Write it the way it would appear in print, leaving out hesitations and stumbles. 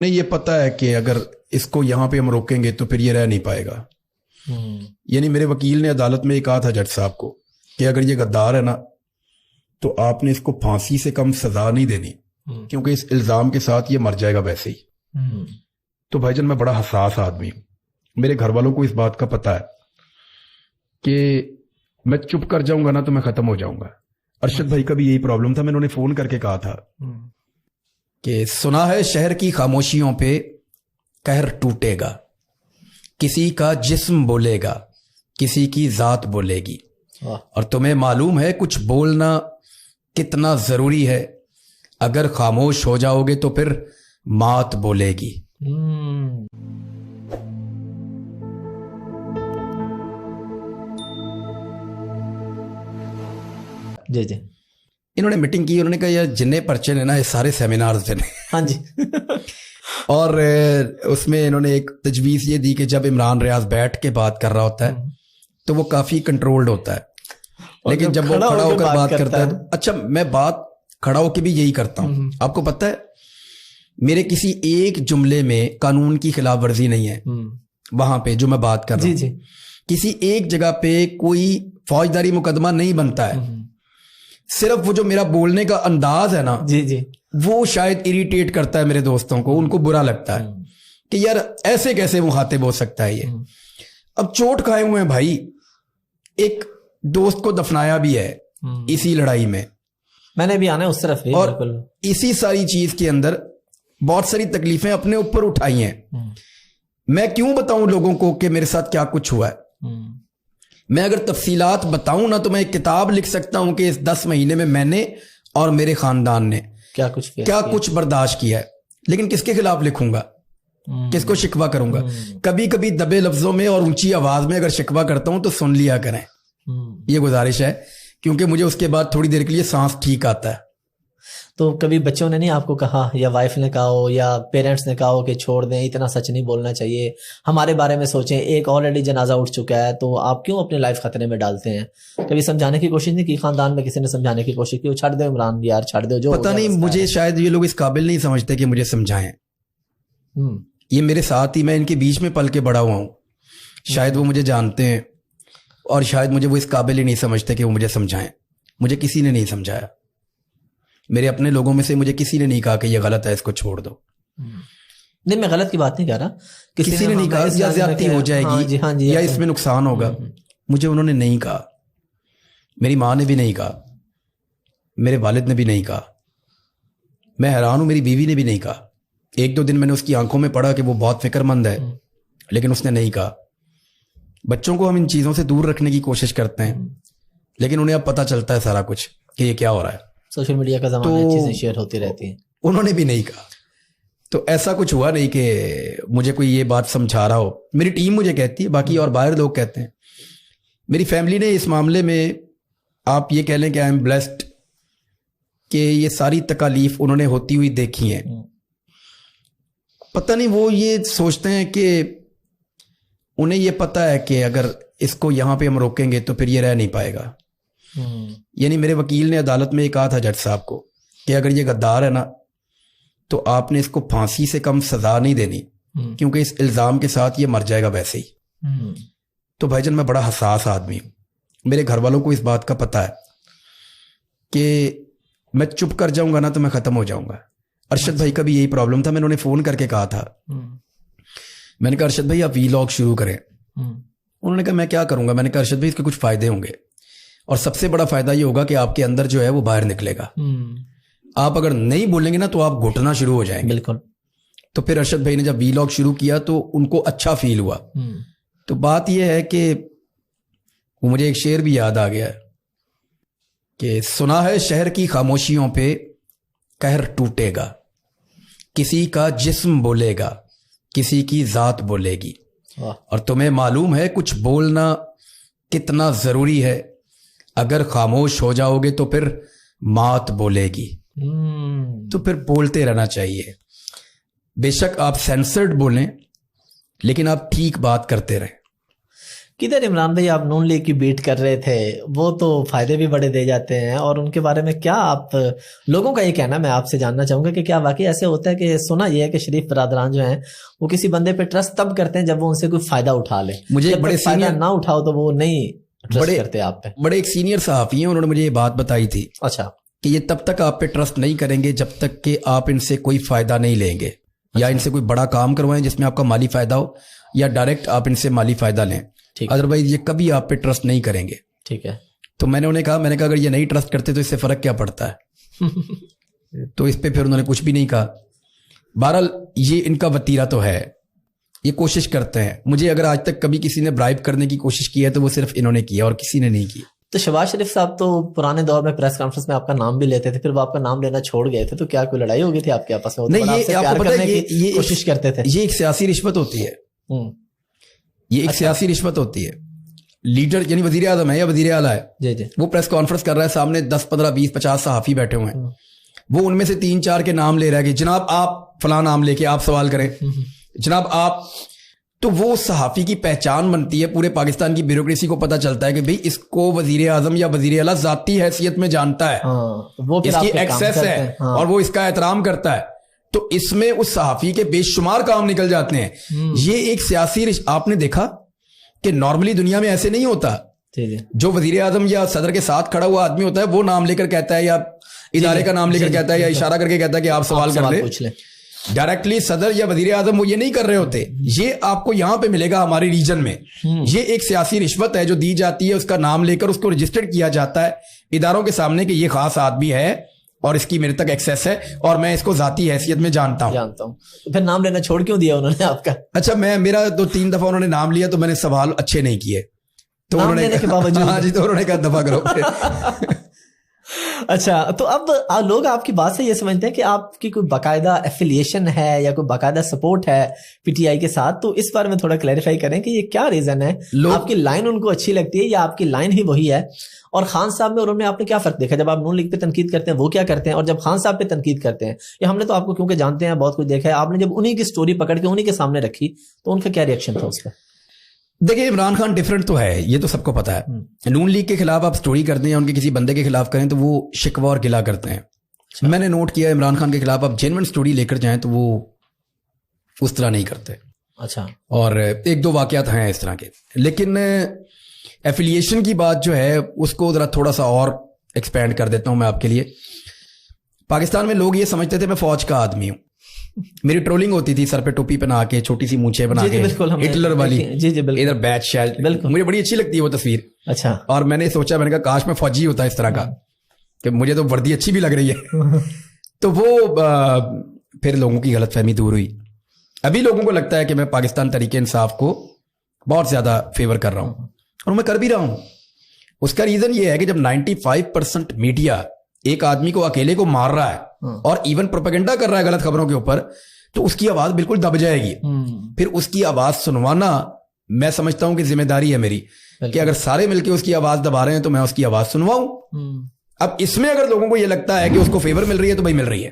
نہیں یہ پتا ہے کہ اگر اس کو یہاں پہ ہم روکیں گے تو پھر یہ رہ نہیں پائے گا. یعنی میرے وکیل نے عدالت میں یہ کہا تھا جج صاحب کو کہ اگر یہ غدار ہے نا تو آپ نے اس کو پھانسی سے کم سزا نہیں دینی کیونکہ اس الزام کے ساتھ یہ مر جائے گا ویسے ہی. تو بھائی جان میں بڑا حساس آدمی ہوں, میرے گھر والوں کو اس بات کا پتا ہے کہ میں چپ کر جاؤں گا نا تو میں ختم ہو جاؤں گا. ارشد بھائی کا بھی یہی پرابلم تھا, میں انہوں نے فون کر کے کہا تھا کہ سنا ہے شہر کی خاموشیوں پہ قہر ٹوٹے گا, کسی کا جسم بولے گا, کسی کی ذات بولے گی, اور تمہیں معلوم ہے کچھ بولنا کتنا ضروری ہے, اگر خاموش ہو جاؤ گے تو پھر مات بولے گی. جی جی انہوں نے میٹنگ کی, انہوں نے کہا یہ جننے پرچے نے نا یہ سارے سیمینارز دینے. ہاں جی. اور اس میں انہوں نے ایک تجویز یہ دی کہ جب عمران ریاض بیٹھ کے بات کر رہا ہوتا ہے تو وہ کافی کنٹرولڈ ہوتا ہے, لیکن جب وہ کھڑا ہو کر بات کرتا ہے, اچھا میں بات کھڑا ہو کے بھی یہی کرتا ہوں. آپ کو پتہ ہے میرے کسی ایک جملے میں قانون کی خلاف ورزی نہیں ہے, وہاں پہ جو میں بات کر رہا ہوں. جی کسی ایک جگہ پہ کوئی فوجداری مقدمہ نہیں بنتا ہے, صرف وہ جو میرا بولنے کا انداز ہے نا جی جی وہ شاید اریٹیٹ کرتا ہے میرے دوستوں کو, ان کو برا لگتا ہے کہ یار ایسے کیسے مخاطب ہو سکتا ہے یہ. اب چوٹ کھائے ہوئے ہیں بھائی, ایک دوست کو دفنایا بھی ہے اسی لڑائی میں, میں نے بھی آنا ہے اس طرف, اور اسی ساری چیز کے اندر بہت ساری تکلیفیں اپنے اوپر اٹھائی ہیں. میں کیوں بتاؤں لوگوں کو کہ میرے ساتھ کیا کچھ ہوا ہے؟ میں اگر تفصیلات بتاؤں نا تو میں ایک کتاب لکھ سکتا ہوں کہ اس 10 مہینے میں نے اور میرے خاندان نے کیا کچھ برداشت کیا ہے, لیکن کس کے خلاف لکھوں گا, کس کو شکوہ کروں گا؟ کبھی کبھی دبے لفظوں میں اور اونچی آواز میں اگر شکوہ کرتا ہوں تو سن لیا کریں, یہ گزارش ہے, کیونکہ مجھے اس کے بعد تھوڑی دیر کے لیے سانس ٹھیک آتا ہے. تو کبھی بچوں نے نہیں آپ کو کہا, یا وائف نے کہا ہو, یا پیرنٹس نے کہا ہو کہ چھوڑ دیں, اتنا سچ نہیں بولنا چاہیے, ہمارے بارے میں سوچیں, ایک آلریڈی جنازہ اٹھ چکا ہے تو آپ کیوں اپنی لائف خطرے میں ڈالتے ہیں؟ کبھی سمجھانے کی کوشش نہیں کی خاندان میں؟ کسی نے سمجھانے کی کوشش کی چھڑ دو عمران یار, چھڑ دو, جو پتہ نہیں مجھے شاید یہ لوگ اس قابل نہیں سمجھتے کہ مجھے سمجھائیں. یہ میرے ساتھ ہی, میں ان کے بیچ میں پل کے بڑا ہوا ہوں, شاید وہ مجھے جانتے ہیں اور شاید مجھے وہ اس قابل ہی نہیں سمجھتے کہ وہ مجھے سمجھائیں. مجھے کسی نے نہیں سمجھایا, میرے اپنے لوگوں میں سے مجھے کسی نے نہیں کہا کہ یہ غلط ہے اس کو چھوڑ دو. نہیں میں غلط کی بات نہیں کہہ رہا, کسی نے نہیں کہا یا زیادتی ہو جائے گی یا اس میں نقصان ہوگا, مجھے انہوں نے نہیں کہا, میری ماں نے بھی نہیں کہا, میرے والد نے بھی نہیں کہا. میں حیران ہوں, میری بیوی نے بھی نہیں کہا. 1-2 دن میں نے اس کی آنکھوں میں پڑھا کہ وہ بہت فکر مند ہے, لیکن اس نے نہیں کہا. بچوں کو ہم ان چیزوں سے دور رکھنے کی کوشش کرتے ہیں, لیکن انہیں اب پتہ چلتا ہے سارا کچھ کہ یہ کیا ہو رہا ہے. سوشل میڈیا کا زمانہ ہے, چیزیں شیئر ہوتی رہتی ہیں. انہوں نے بھی نہیں کہا. تو ایسا کچھ ہوا نہیں کہ مجھے کوئی یہ بات سمجھا رہا ہو. میری ٹیم مجھے کہتی ہے, باقی اور باہر لوگ کہتے ہیں. میری فیملی نے اس معاملے میں آپ یہ کہہ لیں کہ آئی ایم بلیسڈ کہ یہ ساری تکالیف انہوں نے ہوتی ہوئی دیکھی ہیں. پتہ نہیں وہ یہ سوچتے ہیں کہ انہیں یہ پتہ ہے کہ اگر اس کو یہاں پہ ہم روکیں گے تو پھر یہ رہ نہیں پائے گا. یعنی میرے وکیل نے عدالت میں یہ کہا تھا جج صاحب کو کہ اگر یہ غدار ہے نا تو آپ نے اس کو پھانسی سے کم سزا نہیں دینی کیونکہ اس الزام کے ساتھ یہ مر جائے گا ویسے ہی. تو بھائی جان میں بڑا حساس آدمی ہوں, میرے گھر والوں کو اس بات کا پتہ ہے کہ میں چپ کر جاؤں گا نا تو میں ختم ہو جاؤں گا. ارشد بھائی کا بھی یہی پرابلم تھا, میں انہوں نے فون کر کے کہا تھا, میں نے کہا ارشد بھائی آپ ویلاگ شروع کریں. انہوں نے کہا میں کیا کروں گا؟ میں نے کہا ارشد بھائی اس کے کچھ فائدے ہوں گے, اور سب سے بڑا فائدہ یہ ہوگا کہ آپ کے اندر جو ہے وہ باہر نکلے گا. آپ اگر نہیں بولیں گے نا تو آپ گھٹنا شروع ہو جائیں گے. بالکل. تو پھر ارشد بھائی نے جب ویلاگ شروع کیا تو ان کو اچھا فیل ہوا. تو بات یہ ہے کہ وہ مجھے ایک شعر بھی یاد آ گیا کہ سنا ہے شہر کی خاموشیوں پہ قہر ٹوٹے گا, کسی کا جسم بولے گا, کسی کی ذات بولے گی, اور تمہیں معلوم ہے کچھ بولنا کتنا ضروری ہے, اگر خاموش ہو جاؤ گے تو پھر مات بولے گی. تو پھر بولتے رہنا چاہیے. بے شک آپ سینسرڈ بولیں لیکن آپ ٹھیک بات کرتے رہیں. کدھر عمران بھائی آپ نون لیگ کی بیٹ کر رہے تھے, وہ تو فائدے بھی بڑے دے جاتے ہیں, اور ان کے بارے میں کیا آپ لوگوں کا یہ کہنا, میں آپ سے جاننا چاہوں گا کہ کیا واقعی ایسے ہوتا ہے کہ سنا یہ ہے کہ شریف برادران جو ہیں وہ کسی بندے پہ ٹرسٹ تب کرتے ہیں جب وہ ان سے کوئی فائدہ اٹھا لے, مجھے بڑے فائدہ نہ اٹھاؤ تو وہ نہیں ٹرسٹ کرتے آپ پہ. بڑے ایک سینئر صحافی ہیں, انہوں نے مجھے یہ بات بتائی تھی اچھا کہ یہ تب تک آپ پہ ٹرسٹ نہیں کریں گے جب تک کہ آپ ان سے کوئی فائدہ نہیں لیں گے, یا ان سے کوئی بڑا کام کروائیں جس میں آپ کا مالی فائدہ ہو, یا ڈائریکٹ آپ ان سے مالی فائدہ لیں, ادروائز یہ کبھی آپ پہ ٹرسٹ نہیں کریں گے. ٹھیک ہے. تو میں نے کہا اگر یہ نہیں ٹرسٹ کرتے تو اس سے فرق کیا پڑتا ہے؟ تو اس پہ پھر انہوں نے کچھ بھی نہیں کہا. بہرحال یہ ان کا وتیرہ تو ہے, یہ کوشش کرتے ہیں. مجھے اگر آج تک کبھی کسی نے برائب کرنے کی کوشش کی ہے تو وہ صرف انہوں نے کیا اور کسی نے نہیں کی. تو شہباز شریف صاحب تو پرانے دور میں پریس کانفرنس میں آپ کا نام بھی لیتے تھے, پھر وہ آپ کا نام لینا چھوڑ گئے تھے, تو کیا کوئی لڑائی ہو گئی تھی آپ کے آپس میں؟ نہیں, یہ آپ کو پتہ ہے یہ کوشش کرتے تھے. یہ ایک سیاسی رشوت ہوتی ہے, یہ ایک سیاسی رشوت ہوتی ہے. لیڈر یعنی وزیر اعظم ہے یا وزیر اعلیٰ ہے, جی جی, وہ پریس کانفرنس کر رہا ہے, سامنے 10 15 20 50 صحافی بیٹھے ہوئے ہیں, وہ ان میں سے 3 4 کے نام لے رہا ہے کہ جناب آپ فلاں نام لے کے آپ سوال کریں, جناب آپ. تو وہ صحافی کی پہچان بنتی ہے, پورے پاکستان کی بیوروکریسی کو پتہ چلتا ہے کہ بھئی اس کو وزیر اعظم یا وزیر اعلیٰ ذاتی حیثیت میں جانتا ہے, اس کی ایکسیس ہے اور وہ اس کا احترام کرتا ہے. تو اس میں اس صحافی کے بے شمار کام نکل جاتے ہیں. یہ ایک سیاسی آپ نے دیکھا کہ نارملی دنیا میں ایسے نہیں ہوتا. جو وزیر اعظم یا صدر کے ساتھ کھڑا ہوا آدمی ہوتا ہے وہ نام لے کر کہتا ہے, یا ادارے کا نام لے کر کہتا ہے, یا اشارہ کر کے کہتا ہے کہ آپ سوال کر لیں. ڈائریکٹلی صدر یا وزیر اعظم وہ یہ نہیں کر رہے ہوتے. یہ آپ کو یہاں پہ ملے گا ہمارے ریجن میں. یہ ایک سیاسی رشوت ہے جو دی جاتی ہے, اس کا نام لے کر اس کو رجسٹرڈ کیا جاتا ہے اداروں کے سامنے کہ یہ خاص آدمی ہے اور اس کی میرے تک ایکسیس ہے اور میں اس کو ذاتی حیثیت میں جانتا ہوں. پھر نام لینا چھوڑ کیوں دیا انہوں نے آپ کا؟ اچھا, میرا 2-3 دفعہ انہوں نے نام لیا تو میں نے سوال اچھے نہیں کیے, تو انہوں نے ہاں جی, تو انہوں نے کہا دفعہ کرو. اچھا, تو اب لوگ آپ کی بات سے یہ سمجھتے ہیں کہ آپ کی کوئی باقاعدہ ایفیلیشن ہے یا کوئی باقاعدہ سپورٹ ہے پی ٹی آئی کے ساتھ, تو اس بارے میں تھوڑا کلیریفائی کریں کہ یہ کیا ریزن ہے, آپ کی لائن ان کو اچھی لگتی ہے یا آپ کی لائن ہی وہی ہے؟ اور خان صاحب میں اور ان میں آپ نے کیا فرق دیکھا؟ جب آپ نون لیگ پہ تنقید کرتے ہیں وہ کیا کرتے ہیں, اور جب خان صاحب پہ تنقید کرتے ہیں, یا ہم نے تو آپ کو کیونکہ جانتے ہیں بہت کچھ دیکھا ہے, آپ نے جب انہی کی سٹوری پکڑ کے انہی کے سامنے رکھی تو ان کا کیا ریئیکشن تھا اس پہ؟ دیکھیں, عمران خان ڈیفرنٹ تو ہے, یہ تو سب کو پتا ہے. نون لیگ کے خلاف آپ سٹوری کرتے ہیں یا ان کے کسی بندے کے خلاف کریں تو وہ شکوہ اور گلہ کرتے ہیں. میں نے نوٹ کیا عمران خان کے خلاف آپ جینوئن سٹوری لے کر جائیں تو وہ اس طرح نہیں کرتے. اچھا, اور 1-2 واقعات ہیں اس طرح کے. لیکن ایفیلیشن کی بات جو ہے اس کو ذرا تھوڑا سا اور ایکسپینڈ کر دیتا ہوں میں آپ کے لیے. پاکستان میں لوگ یہ سمجھتے تھے میں فوج کا آدمی ہوں. میری ٹرولنگ ہوتی تھی سر پہ ٹوپی پہنا کے, چھوٹی سی مونچھیں بنا کے, ہٹلر والی, ادھر بیچ شیل, مجھے بڑی اچھی لگتی ہے وہ تصویر. اچھا, اور میں نے سوچا, میں نے کہا کاش میں فوجی ہوتا اس طرح کا, کہ مجھے تو وردی اچھی بھی لگ رہی ہے. تو وہ پھر لوگوں کی غلط فہمی دور ہوئی. ابھی لوگوں کو لگتا ہے کہ میں پاکستان تحریک انصاف کو بہت زیادہ فیور کر رہا ہوں, اور میں کر بھی رہا ہوں. اس کا ریزن یہ ہے کہ جب 95% میڈیا ایک آدمی کو اکیلے کو مار رہا ہے اور ایون پروپیگنڈا کر رہا ہے غلط خبروں کے اوپر, تو اس کی آواز بالکل دب جائے گی. پھر اس کی آواز سنوانا میں سمجھتا ہوں کہ ذمہ داری ہے میری, کہ اگر سارے مل کے اس کی آواز دبا رہے ہیں تو میں اس کی آواز سنواؤں. اب اس میں اگر لوگوں کو یہ لگتا ہے کہ اس کو فیور مل رہی ہے تو بھائی مل رہی ہے.